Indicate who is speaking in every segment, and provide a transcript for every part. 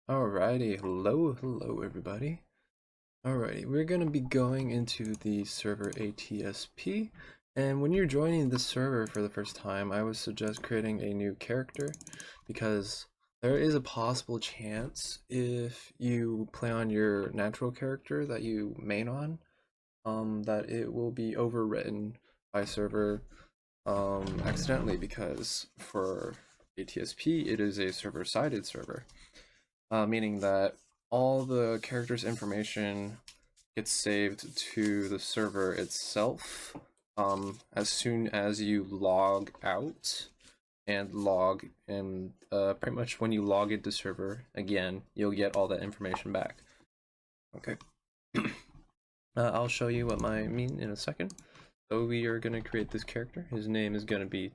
Speaker 1: Alrighty, hello everybody. Alrighty, we're gonna be going into the server ATSP, and when you're joining the server for the first time, I would suggest creating a new character because there is a possible chance if you play on your natural character that you main on, that it will be overwritten by server accidentally because for ATSP it is a server-sided server. Meaning that all the character's information gets saved to the server itself as soon as you log out and log in. Pretty much when you log into server again, you'll get all that information back. Okay. I'll show you what I mean in a second. So we are going to create this character. His name is going to be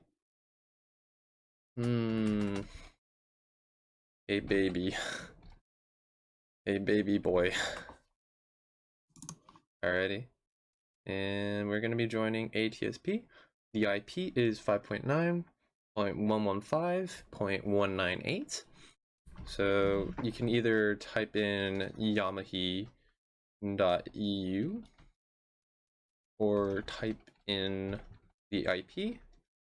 Speaker 1: a baby. A baby boy. Alrighty. And we're going to be joining ATSP. The IP is 5.9.115.198. So you can either type in yamahi.eu or type in the IP.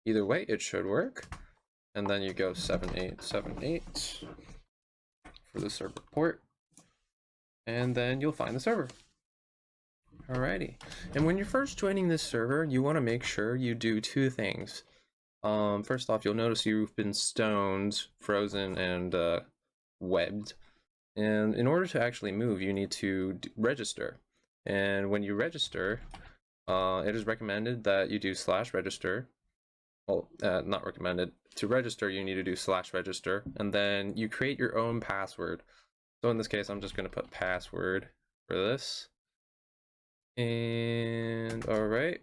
Speaker 1: Either way, it should work. And then you go 7878 for the server port. And then you'll find the server. Alrighty, and when you're first joining this server, you want to make sure you do two things. First off, you'll notice you've been stoned, frozen, and webbed. And in order to actually move, you need to register. And when you register, it is recommended that you do /register. Well, not recommended. To register, you need to do /register, and then you create your own password. So in this case, I'm just going to put password for this. And all right,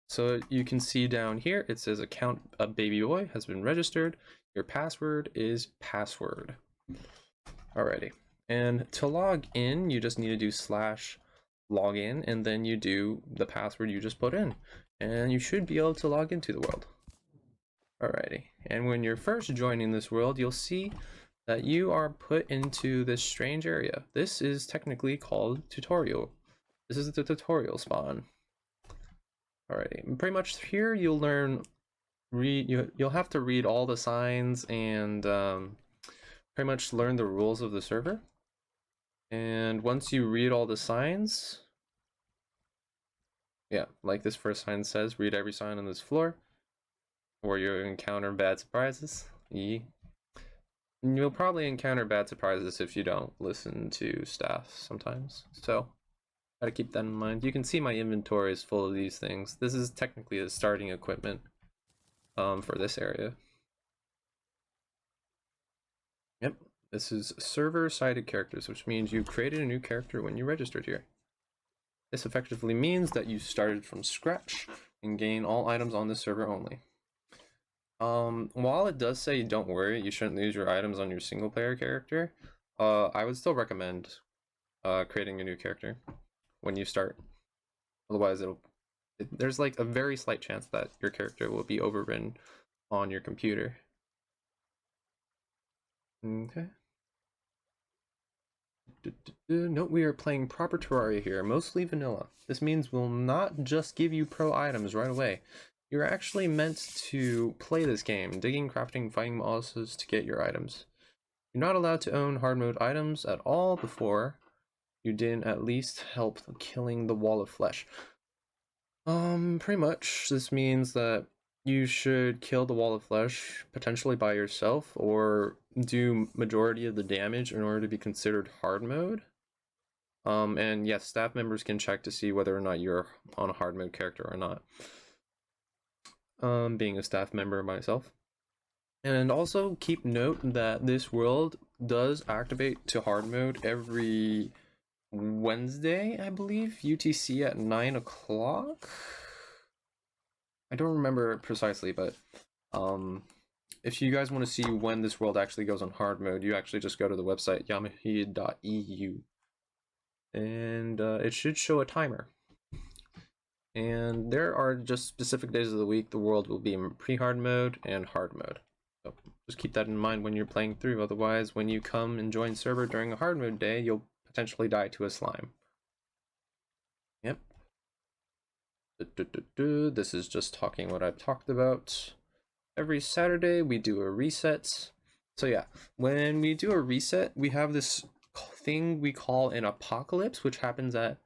Speaker 1: so you can see down here it says account of baby boy has been registered. Your password is password. Alrighty, and to log in you just need to do /login and then you do the password you just put in and you should be able to log into the world. Alrighty, and when you're first joining this world, you'll see that you are put into this strange area. This is technically called tutorial. This is the tutorial spawn. Alrighty, pretty much here you'll learn, you'll have to read all the signs and pretty much learn the rules of the server. And once you read all the signs, yeah, like this first sign says, read every sign on this floor, or you'll encounter bad surprises. You'll probably encounter bad surprises if you don't listen to staff sometimes, so gotta keep that in mind. You can see my inventory is full of these things. This is technically the starting equipment for this area. Yep, this is server-sided characters, which means you created a new character when you registered here. This effectively means that you started from scratch and gain all items on this server only. While it does say don't worry, you shouldn't lose your items on your single-player character, I would still recommend creating a new character when you start. Otherwise, there's like a very slight chance that your character will be overridden on your computer. Okay. Note we are playing proper Terraria here, mostly vanilla. This means we'll not just give you pro items right away. You're actually meant to play this game, digging, crafting, fighting bosses to get your items. You're not allowed to own hard mode items at all before you didn't at least help killing the wall of flesh. Pretty much this means that you should kill the wall of flesh potentially by yourself or do majority of the damage in order to be considered hard mode. And yes, staff members can check to see whether or not you're on a hard mode character or not. Being a staff member myself. And also keep note that this world does activate to hard mode every Wednesday, I believe, UTC at 9 o'clock. I don't remember precisely, but if you guys want to see when this world actually goes on hard mode, you actually just go to the website yamahi.eu and it should show a timer. And there are just specific days of the week the world will be in pre-hard mode and hard mode. So just keep that in mind when you're playing through. Otherwise, when you come and join server during a hard mode day, you'll potentially die to a slime. Yep. This is just talking what I've talked about. Every Saturday we do a reset. So yeah, when we do a reset, we have this thing we call an apocalypse, which happens at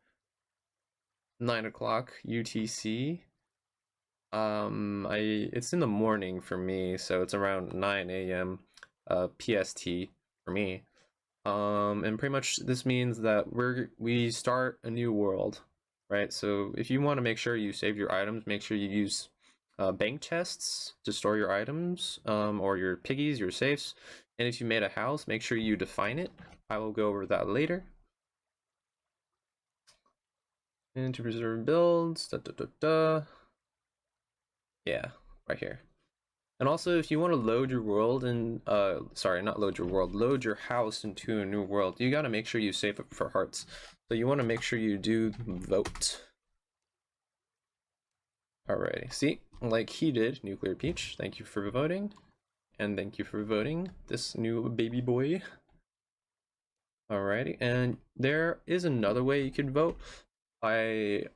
Speaker 1: 9 o'clock UTC. It's in the morning for me, so it's around 9 a.m. PST for me. And pretty much this means that we start a new world, right? So if you want to make sure you save your items, make sure you use bank chests to store your items, or your piggies, your safes. And if you made a house, make sure you define it. I will go over that later. And to preserve builds, yeah, right here. And also, if you want to load your world and sorry, not load your world, load your house into a new world, you got to make sure you save it for hearts. So you want to make sure you do vote. Alrighty, see, like he did, Nuclear Peach, thank you for voting. And thank you for voting this new baby boy. Alrighty, and there is another way you could vote by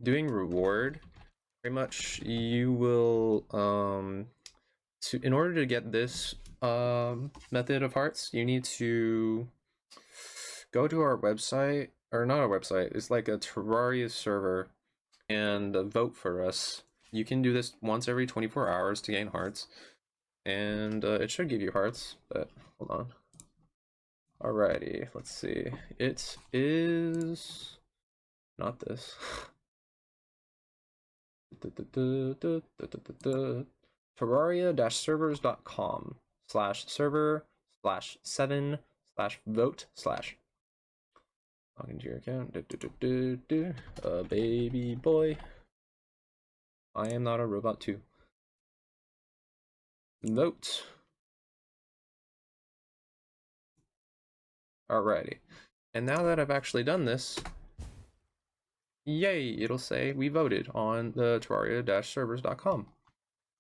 Speaker 1: doing reward. Pretty much you will in order to get this method of hearts, you need to go to our website, or not our website, it's like a Terraria server, and vote for us. You can do this once every 24 hours to gain hearts, and it should give you hearts, but hold on. Alrighty, let's see. It is not this. Terraria-servers.com/server/7/vote/ log into your account. Baby boy. I am not a robot too. Vote. Alrighty. And now that I've actually done this, yay, it'll say we voted on the terraria-servers.com.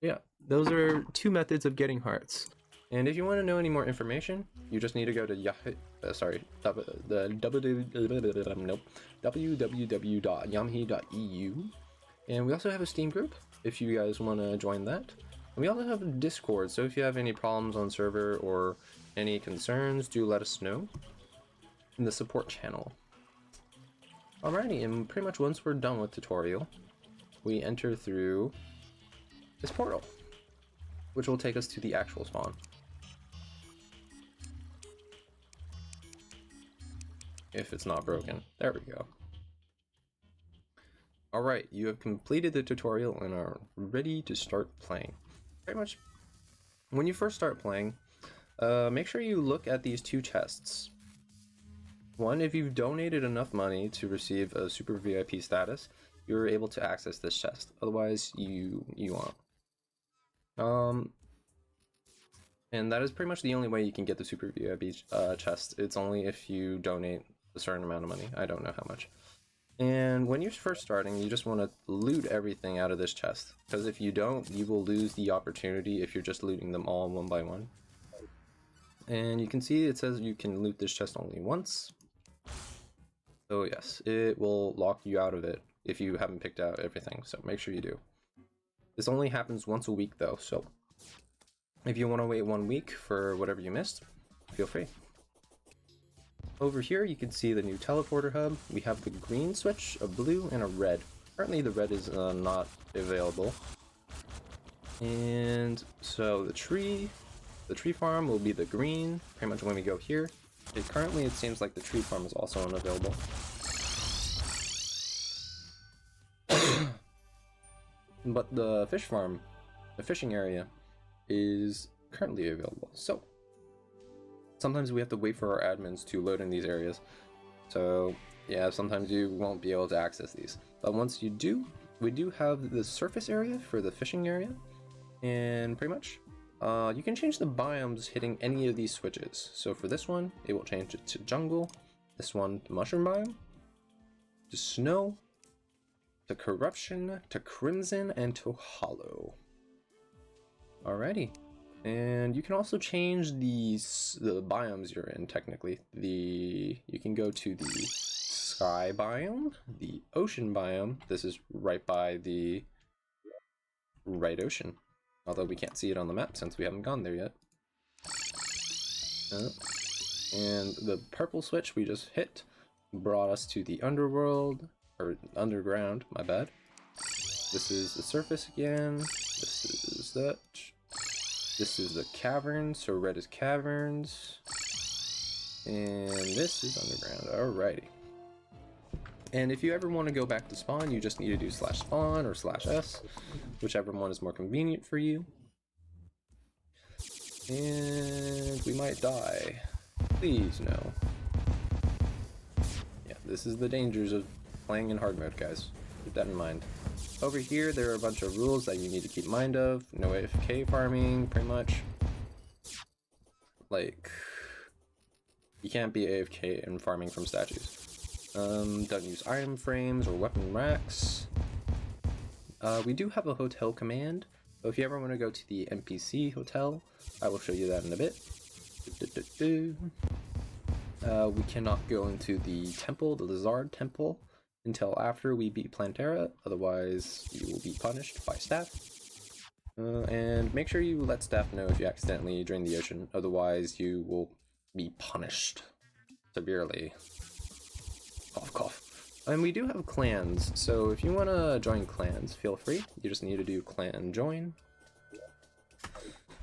Speaker 1: Yeah, those are two methods of getting hearts. And if you want to know any more information, you just need to go to www.yamhi.eu. And we also have a Steam group if you guys want to join that. And we also have a Discord, so if you have any problems on server or any concerns, do let us know in the support channel. Alrighty, and pretty much once we're done with tutorial, we enter through this portal, which will take us to the actual spawn. If it's not broken. There we go. Alright, you have completed the tutorial and are ready to start playing. Pretty much, when you first start playing, make sure you look at these two chests. One, if you've donated enough money to receive a Super VIP status, you're able to access this chest. Otherwise, you won't. And that is pretty much the only way you can get the Super VIP chest. It's only if you donate a certain amount of money. I don't know how much. And when you're first starting, you just want to loot everything out of this chest, because if you don't, you will lose the opportunity if you're just looting them all one by one. And you can see it says you can loot this chest only once. So yes, it will lock you out of it if you haven't picked out everything, so make sure you do. This only happens once a week though, so if you want to wait 1 week for whatever you missed, feel free. Over here you can see the new teleporter hub. We have the green switch, a blue, and a red. Currently the red is not available. And so the tree farm will be the green, pretty much when we go here. Currently it seems like the tree farm is also unavailable. But the fish farm, the fishing area, is currently available. So sometimes we have to wait for our admins to load in these areas. So yeah, sometimes you won't be able to access these. But once you do, we do have the surface area for the fishing area. And pretty much, you can change the biomes hitting any of these switches. So for this one, it will change it to jungle. This one, the mushroom biome. To snow. To corruption. To crimson. And to hollow. Alrighty. And you can also change the biomes you're in, technically. You can go to the sky biome, the ocean biome. This is right by the right ocean. Although we can't see it on the map since we haven't gone there yet. And the purple switch we just hit brought us to the underworld, or underground, my bad. This is the surface again. This is that. This is the caverns, so red is caverns. And this is underground, alrighty. And if you ever want to go back to spawn, you just need to do /spawn or /s, whichever one is more convenient for you. And we might die. Please, no. Yeah, this is the dangers of playing in hard mode, guys. Keep that in mind. Over here, there are a bunch of rules that you need to keep mind of. No AFK farming, pretty much. Like, you can't be AFK and farming from statues. Don't use item frames or weapon racks. We do have a hotel command, so if you ever want to go to the NPC hotel, I will show you that in a bit. We cannot go into the temple, the Lizard Temple, until after we beat Plantera, otherwise you will be punished by staff. And make sure you let staff know if you accidentally drain the ocean, otherwise you will be punished severely. Cough, cough. And we do have clans, so if you want to join clans, feel free. You just need to do clan join.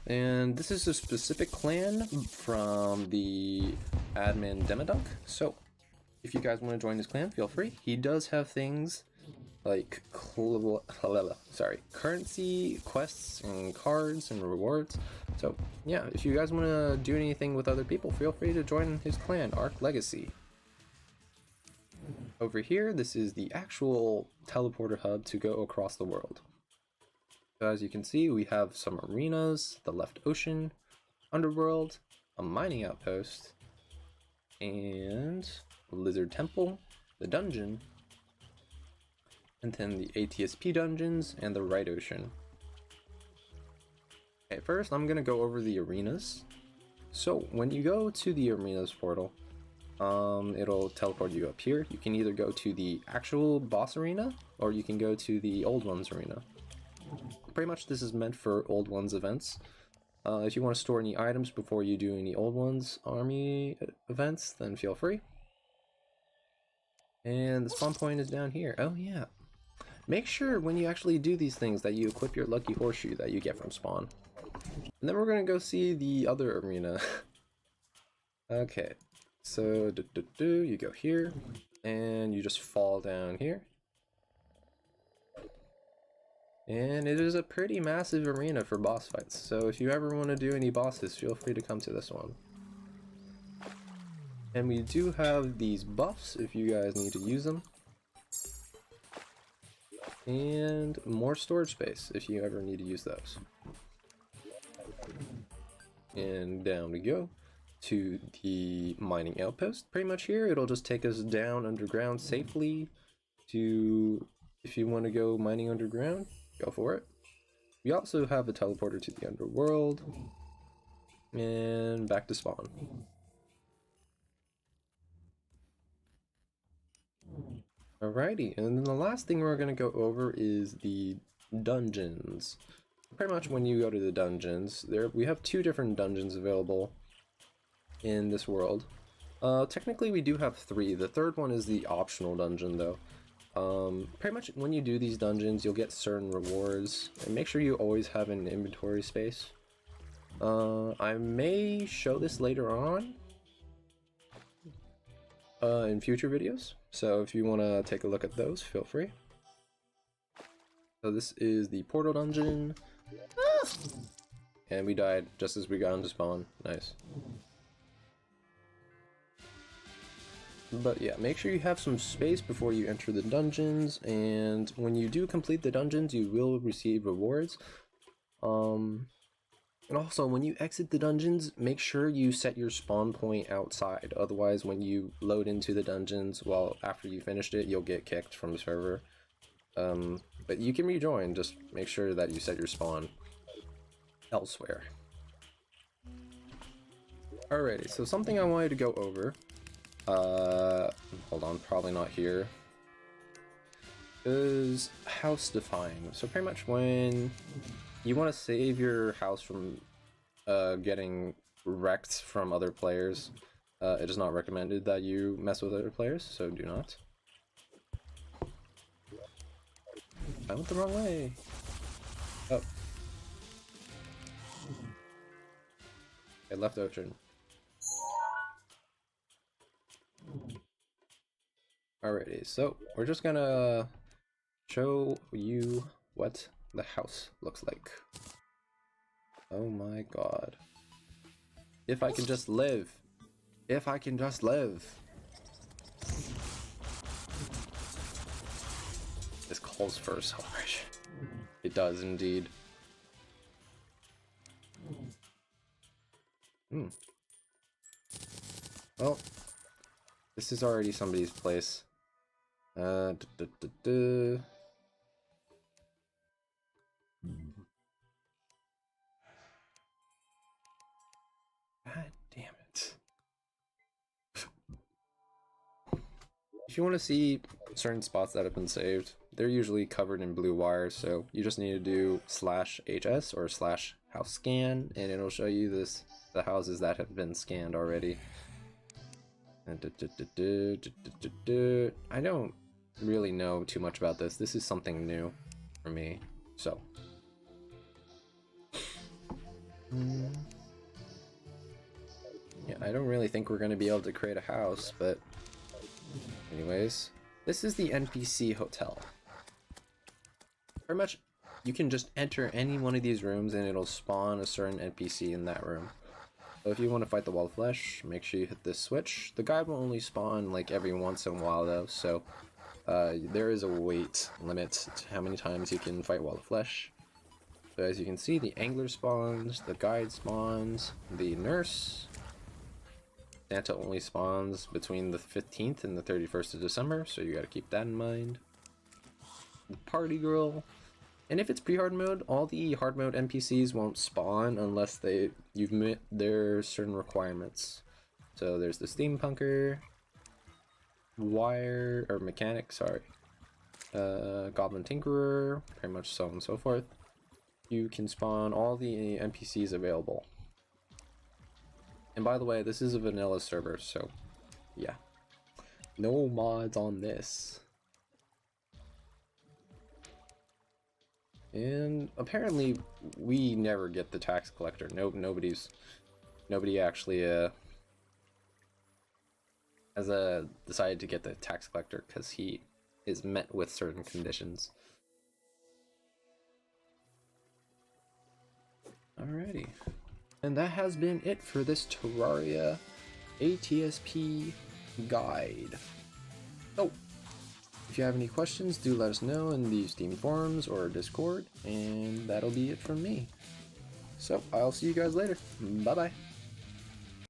Speaker 1: And this is a specific clan from the admin Demodunk, so if you guys want to join this clan, feel free. He does have things like currency, quests, and cards and rewards. So yeah, if you guys want to do anything with other people, feel free to join his clan, Ark Legacy. Over here, this is the actual teleporter hub to go across the world. So as you can see, we have some arenas, the left ocean, underworld, a mining outpost, and Lizard Temple, the dungeon, and then the ATSP dungeons and the right ocean. Okay, first I'm gonna go over the arenas. So when you go to the arenas portal, it'll teleport you up here. You can either go to the actual boss arena, or you can go to the old ones arena. Pretty much this is meant for old ones events. If you want to store any items before you do any old ones army events, then feel free. And the spawn point is down here. Oh yeah. Make sure when you actually do these things that you equip your lucky horseshoe that you get from spawn. And then we're gonna go see the other arena. Okay, so you go here, and you just fall down here. And it is a pretty massive arena for boss fights, so if you ever want to do any bosses, feel free to come to this one. And we do have these buffs if you guys need to use them. And more storage space if you ever need to use those. And down we go to the mining outpost. Pretty much here, it'll just take us down underground safely to, if you want to go mining underground, go for it. We also have a teleporter to the underworld and back to spawn. Alrighty, and then the last thing we're going to go over is the dungeons. Pretty much when you go to the dungeons, we have two different dungeons available in this world. Technically we do have three. The third one is the optional dungeon though. Pretty much when you do these dungeons, you'll get certain rewards, and make sure you always have an inventory space. I may show this later on in future videos, so if you want to take a look at those, feel free. So this is the portal dungeon. And we died just as we got into spawn. Nice. But yeah, make sure you have some space before you enter the dungeons, and when you do complete the dungeons, you will receive rewards. And also, when you exit the dungeons, make sure you set your spawn point outside. Otherwise, when you load into the dungeons, well, after you finished it, you'll get kicked from the server. But you can rejoin, just make sure that you set your spawn elsewhere. Alrighty, so something I wanted to go over. Hold on, probably not here. Is house define. So pretty much when you want to save your house from getting wrecked from other players, it is not recommended that you mess with other players, so do not. I went the wrong way. Oh. I left Ocean. Alrighty, so we're just gonna show you what the house looks like. Oh my god. If I can just live. If I can just live. This calls for a celebration. It does indeed. Well, this is already somebody's place. God damn it. If you want to see certain spots that have been saved, they're usually covered in blue wires, so you just need to do /HS or /house scan, and it'll show you the houses that have been scanned already. I don't really know too much about this. This is something new for me, so. Yeah, I don't really think we're going to be able to create a house, but anyways, this is the NPC hotel. Pretty much, you can just enter any one of these rooms and it'll spawn a certain NPC in that room. So if you want to fight the Wall of Flesh, make sure you hit this switch. The guide will only spawn like every once in a while though, so there is a weight limit to how many times you can fight Wall of Flesh. So as you can see, the Angler spawns, the guide spawns, the Nurse. Santa only spawns between the 15th and the 31st of December, so you gotta keep that in mind. The Party Girl. And if it's pre-hard mode, all the hard mode NPCs won't spawn unless you've met their certain requirements. So there's the Steampunker, Mechanic, sorry. Goblin Tinkerer, pretty much so on and so forth. You can spawn all the NPCs available. And by the way, this is a vanilla server, so yeah. No mods on this. And apparently we never get the tax collector. Nobody actually has decided to get the tax collector because he is met with certain conditions. Alrighty. And that has been it for this Terraria ATSP guide. Oh, if you have any questions, do let us know in the Steam forums or Discord, and that'll be it from me. So, I'll see you guys later. Bye-bye.